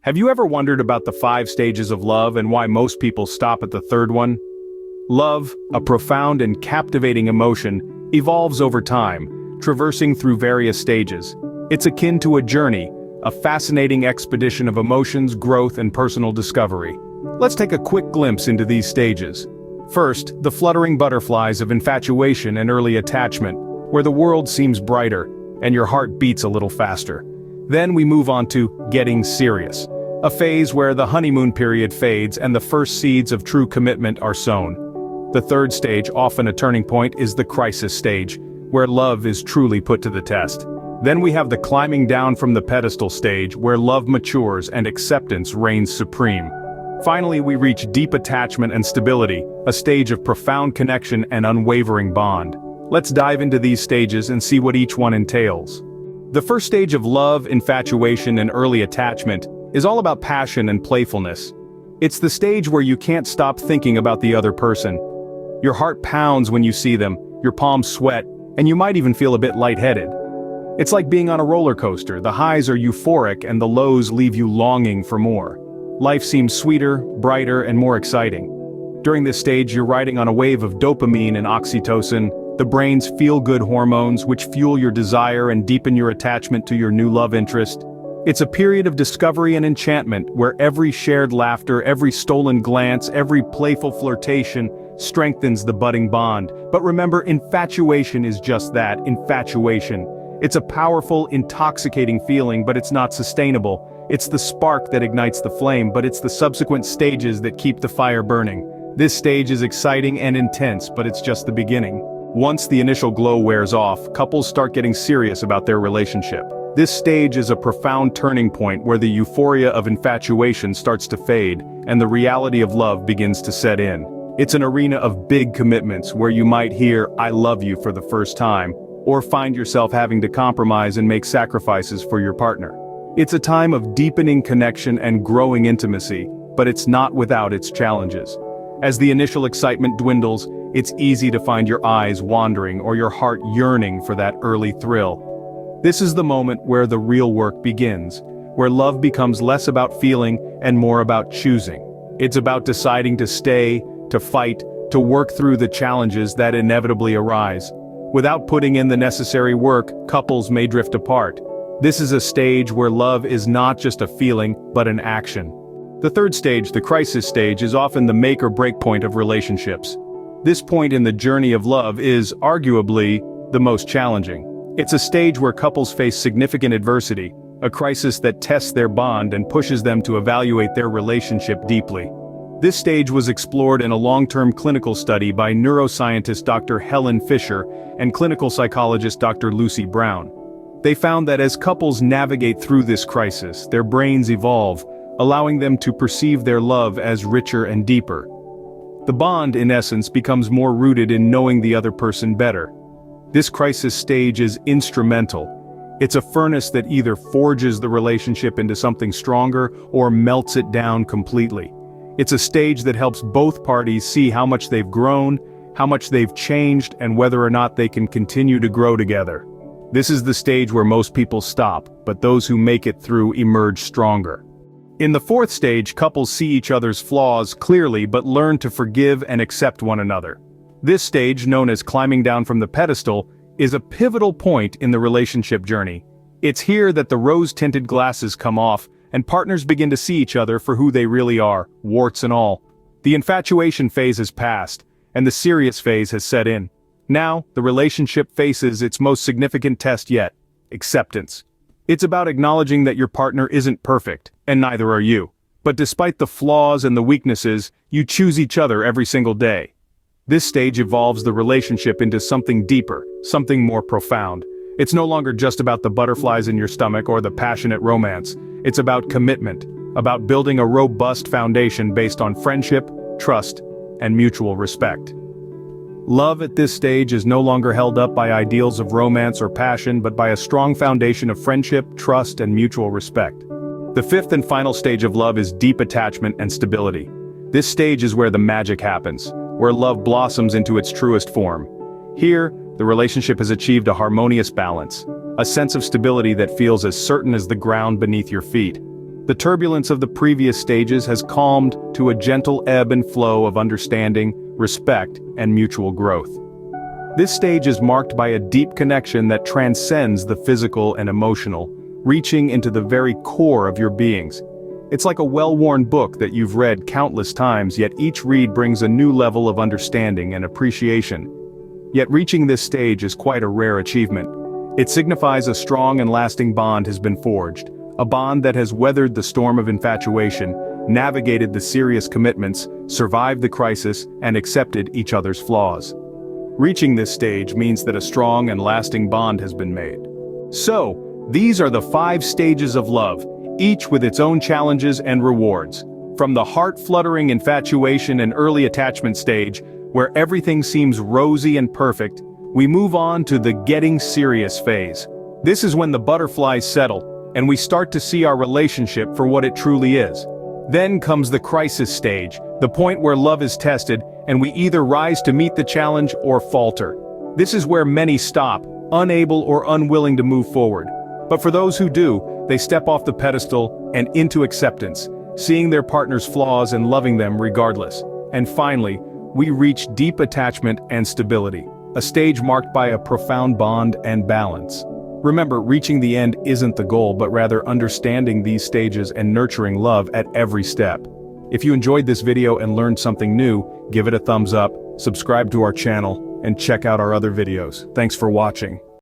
Have you ever wondered about the 5 stages of love and why most people stop at the third one? Love, a profound and captivating emotion, evolves over time, traversing through various stages. It's akin to a journey, a fascinating expedition of emotions, growth, and personal discovery. Let's take a quick glimpse into these stages. First, the fluttering butterflies of infatuation and early attachment, where the world seems brighter, and your heart beats a little faster. Then we move on to getting serious, a phase where the honeymoon period fades and the first seeds of true commitment are sown. The third stage, often a turning point, is the crisis stage, where love is truly put to the test. Then we have the climbing down from the pedestal stage, where love matures and acceptance reigns supreme. Finally, we reach deep attachment and stability, a stage of profound connection and unwavering bond. Let's dive into these stages and see what each one entails. The first stage of love, infatuation, and early attachment is all about passion and playfulness. It's the stage where you can't stop thinking about the other person. Your heart pounds when you see them, your palms sweat, and you might even feel a bit lightheaded. It's like being on a roller coaster. The highs are euphoric and the lows leave you longing for more. Life seems sweeter, brighter, and more exciting. During this stage, you're riding on a wave of dopamine and oxytocin, the brain's feel-good hormones which fuel your desire and deepen your attachment to your new love interest. It's a period of discovery and enchantment where every shared laughter, every stolen glance, every playful flirtation strengthens the budding bond. But remember, infatuation is just that, infatuation. It's a powerful, intoxicating feeling, but it's not sustainable. It's the spark that ignites the flame, but it's the subsequent stages that keep the fire burning. This stage is exciting and intense, but it's just the beginning. Once the initial glow wears off, couples start getting serious about their relationship. This stage is a profound turning point where the euphoria of infatuation starts to fade, and the reality of love begins to set in. It's an arena of big commitments where you might hear, "I love you" for the first time, or find yourself having to compromise and make sacrifices for your partner. It's a time of deepening connection and growing intimacy, but it's not without its challenges. As the initial excitement dwindles, it's easy to find your eyes wandering or your heart yearning for that early thrill. This is the moment where the real work begins, where love becomes less about feeling and more about choosing. It's about deciding to stay, to fight, to work through the challenges that inevitably arise. Without putting in the necessary work, couples may drift apart. This is a stage where love is not just a feeling, but an action. The third stage, the crisis stage, is often the make or break point of relationships. This point in the journey of love is, arguably, the most challenging. It's a stage where couples face significant adversity, a crisis that tests their bond and pushes them to evaluate their relationship deeply. This stage was explored in a long-term clinical study by neuroscientist Dr. Helen Fisher and clinical psychologist Dr. Lucy Brown. They found that as couples navigate through this crisis, their brains evolve, allowing them to perceive their love as richer and deeper. The bond, in essence, becomes more rooted in knowing the other person better. This crisis stage is instrumental. It's a furnace that either forges the relationship into something stronger or melts it down completely. It's a stage that helps both parties see how much they've grown, how much they've changed, and whether or not they can continue to grow together. This is the stage where most people stop, but those who make it through emerge stronger. In the fourth stage, couples see each other's flaws clearly but learn to forgive and accept one another. This stage, known as climbing down from the pedestal, is a pivotal point in the relationship journey. It's here that the rose-tinted glasses come off, and partners begin to see each other for who they really are, warts and all. The infatuation phase has passed, and the serious phase has set in. Now, the relationship faces its most significant test yet: acceptance. It's about acknowledging that your partner isn't perfect, and neither are you. But despite the flaws and the weaknesses, you choose each other every single day. This stage evolves the relationship into something deeper, something more profound. It's no longer just about the butterflies in your stomach or the passionate romance. It's about commitment, about building a robust foundation based on friendship, trust, and mutual respect. Love at this stage is no longer held up by ideals of romance or passion, but by a strong foundation of friendship, trust, and mutual respect. The fifth and final stage of love is deep attachment and stability. This stage is where the magic happens, where love blossoms into its truest form. Here, the relationship has achieved a harmonious balance, a sense of stability that feels as certain as the ground beneath your feet. The turbulence of the previous stages has calmed to a gentle ebb and flow of understanding, respect, and mutual growth. This stage is marked by a deep connection that transcends the physical and emotional, reaching into the very core of your beings. It's like a well-worn book that you've read countless times, yet each read brings a new level of understanding and appreciation. Yet reaching this stage is quite a rare achievement. It signifies a strong and lasting bond has been forged, a bond that has weathered the storm of infatuation, navigated the serious commitments, survived the crisis, and accepted each other's flaws. Reaching this stage means that a strong and lasting bond has been made. So, these are the 5 stages of love, each with its own challenges and rewards. From the heart-fluttering infatuation and early attachment stage, where everything seems rosy and perfect, we move on to the getting serious phase. This is when the butterflies settle, and we start to see our relationship for what it truly is. Then comes the crisis stage, the point where love is tested, and we either rise to meet the challenge or falter. This is where many stop, unable or unwilling to move forward. But for those who do, they step off the pedestal and into acceptance, seeing their partner's flaws and loving them regardless. And finally, we reach deep attachment and stability, a stage marked by a profound bond and balance. Remember, reaching the end isn't the goal, but rather understanding these stages and nurturing love at every step. If you enjoyed this video and learned something new, give it a thumbs up, subscribe to our channel, and check out our other videos. Thanks for watching.